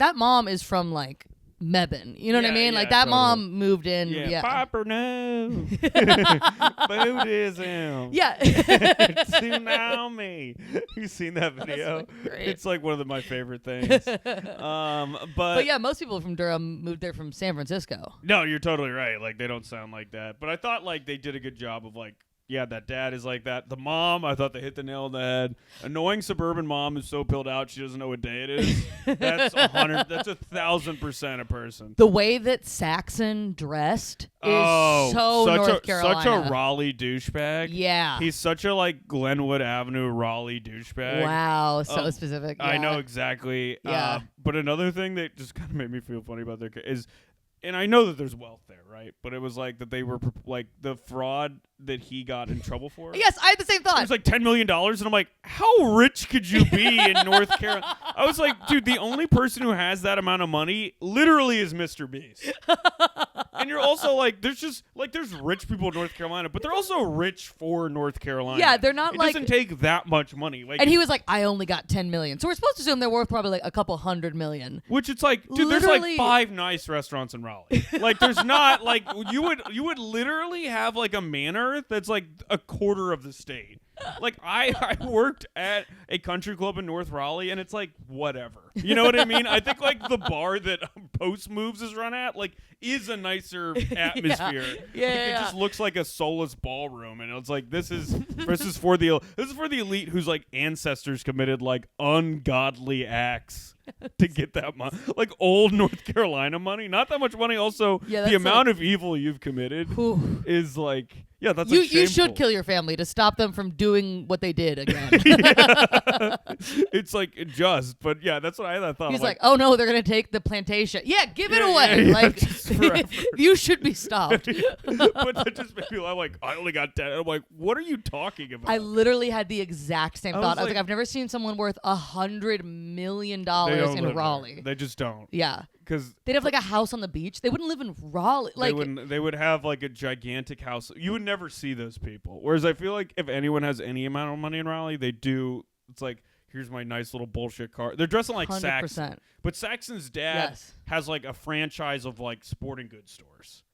that mom is from like Mebane. You know what I mean? Like that mom moved in. Yeah. Papa, no. Buddhism. Yeah. Tsunami. You seen that video? That's, like, great. It's like one of my favorite things. But yeah, most people from Durham moved there from San Francisco. no, you're totally right. Like they don't sound like that. But I thought like they did a good job of like, yeah, that dad is like that. The mom, I thought they hit the nail on the head. Annoying suburban mom is so pilled out she doesn't know what day it is. That's 1,000% a person. The way that Saxon dressed is so North Carolina. Such a Raleigh douchebag. Yeah. He's such a like Glenwood Avenue Raleigh douchebag. Wow, so specific. Yeah. I know exactly. Yeah. But another thing that just kind of made me feel funny about their is, and I know that there's wealth there, right? But it was like that they were like the fraud that he got in trouble for. Yes, I had the same thought. It was like $10 million, and I'm like, how rich could you be in North Carolina? I was like, dude, the only person who has that amount of money literally is Mr. Beast. And you're also like, there's rich people in North Carolina, but they're also rich for North Carolina. Yeah, they're not it like. It doesn't take that much money. Like, and he was like, I only got $10 million. So we're supposed to assume they're worth probably like a couple $100 million. Which it's like, dude, Literally, there's like 5 nice restaurants in Raleigh. Like, there's not like you would literally have like a manor that's like a quarter of the state. Like I worked at a country club in North Raleigh, and it's like whatever. You know what I mean? I think like the bar that Post Moves is run at like is a nicer atmosphere. It just looks like a soulless ballroom, and it's like this is for the elite whose like ancestors committed like ungodly acts to get that money, like old North Carolina money. Not that much money. Also, the amount of evil you've committed is like. Yeah, that's like you should kill your family to stop them from doing what they did again. It's like just, but yeah, that's what I thought. He's like, oh no, they're gonna take the plantation. Yeah, give it away. Yeah, like you should be stopped. But that just made me laugh. Like I only got 10. I'm like, what are you talking about? I literally had the exact same thought. I was like, I've never seen someone worth $100 million in Raleigh. They just don't. Yeah. Because they'd have like a house on the beach. They wouldn't live in Raleigh. Like they would have like a gigantic house. You would never see those people. Whereas I feel like if anyone has any amount of money in Raleigh, they do. It's like, here's my nice little bullshit car. They're dressing like 100%. Saxon. But Saxon's dad has like a franchise of like sporting goods stores.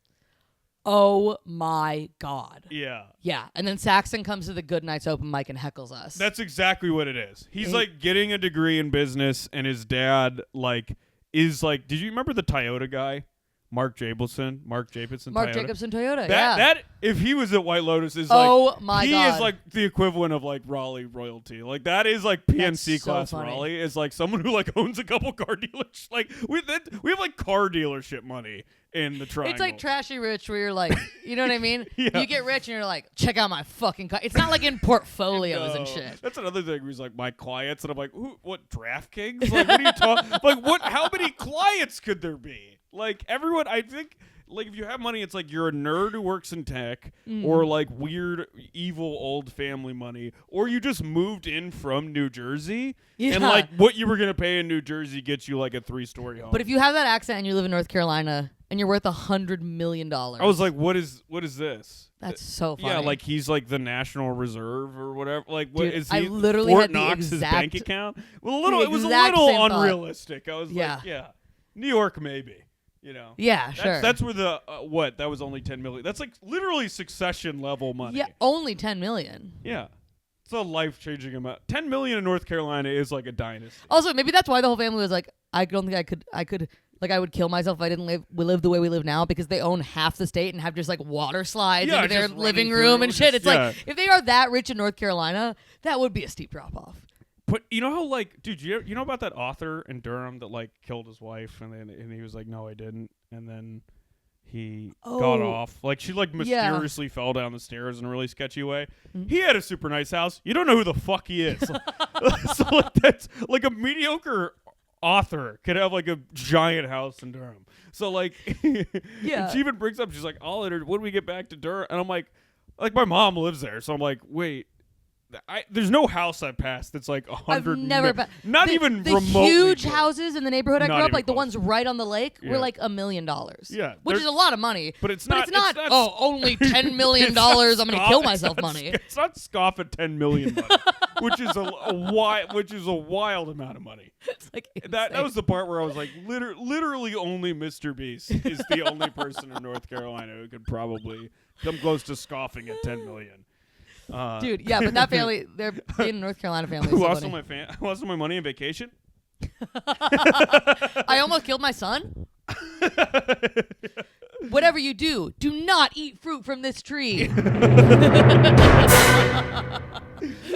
Oh my God. Yeah. Yeah. And then Saxon comes to the Good Nights open mic and heckles us. That's exactly what it is. He's like getting a degree in business, and his dad like is like, did you remember the Toyota guy? Mark Jacobson Toyota. That if he was at White Lotus is my he God. is like the equivalent of like Raleigh royalty. Like that is like PNC class funny. Raleigh is like someone who like owns a couple car dealers. Like we have like car dealership money in the triangle. It's like trashy rich where you're like, you know what I mean? Yeah. You get rich and you're like, check out my fucking car. It's not like in portfolios and shit. That's another thing where he's like, my clients, and I'm like, what, DraftKings? Like, what are you talking? Like, what? How many clients could there be? Like, everyone, I think, like, if you have money, it's like you're a nerd who works in tech, or like weird, evil old family money, or you just moved in from New Jersey, and like what you were gonna pay in New Jersey gets you like a 3-story home. But if you have that accent and you live in North Carolina and you're worth $100 million, I was like, what is this? That's so funny. Yeah, like he's like the National Reserve or whatever. Like, what is he? I literally Fort had the Knox, his exact, bank account. Well, it was a exact little same unrealistic. I was like, yeah, New York maybe. You know. Yeah, sure. That's where the that was only 10 million. That's like literally Succession level money. Yeah, only 10 million. Yeah. It's a life-changing amount. 10 million in North Carolina is like a dynasty. Also, maybe that's why the whole family was like, I don't think I could like I would kill myself if I didn't live the way we live now, because they own half the state and have just like water slides into their living room and shit. It's like, if they are that rich in North Carolina, that would be a steep drop off. But you know how, like, dude, you know about that author in Durham that like killed his wife, and he was like, no, I didn't, and then he got off. Like, she like mysteriously fell down the stairs in a really sketchy way. Mm-hmm. He had a super nice house. You don't know who the fuck he is. So like, that's like a mediocre author could have like a giant house in Durham. So like, and she even brings up, she's like, when we get back to Durham, and I'm like my mom lives there, so I'm like, wait. there's no house I passed that's like 100. I've never not even remotely huge close. houses in the neighborhood I Not grew up, even like the close. ones right on the lake, were Yeah. like $1 million. Yeah, which is a lot of money. But it's not. Only $10 million. I'm gonna kill myself money. It's not scoff at 10 million money, which is a wild amount of money. It's like That was the part where I was like, literally only Mr. Beast is the only person in North Carolina who could probably come close to scoffing at 10 million. Dude, yeah, but that family, they're in North Carolina family. Who lost all my money on vacation? I almost killed my son. Whatever you do not eat fruit from this tree.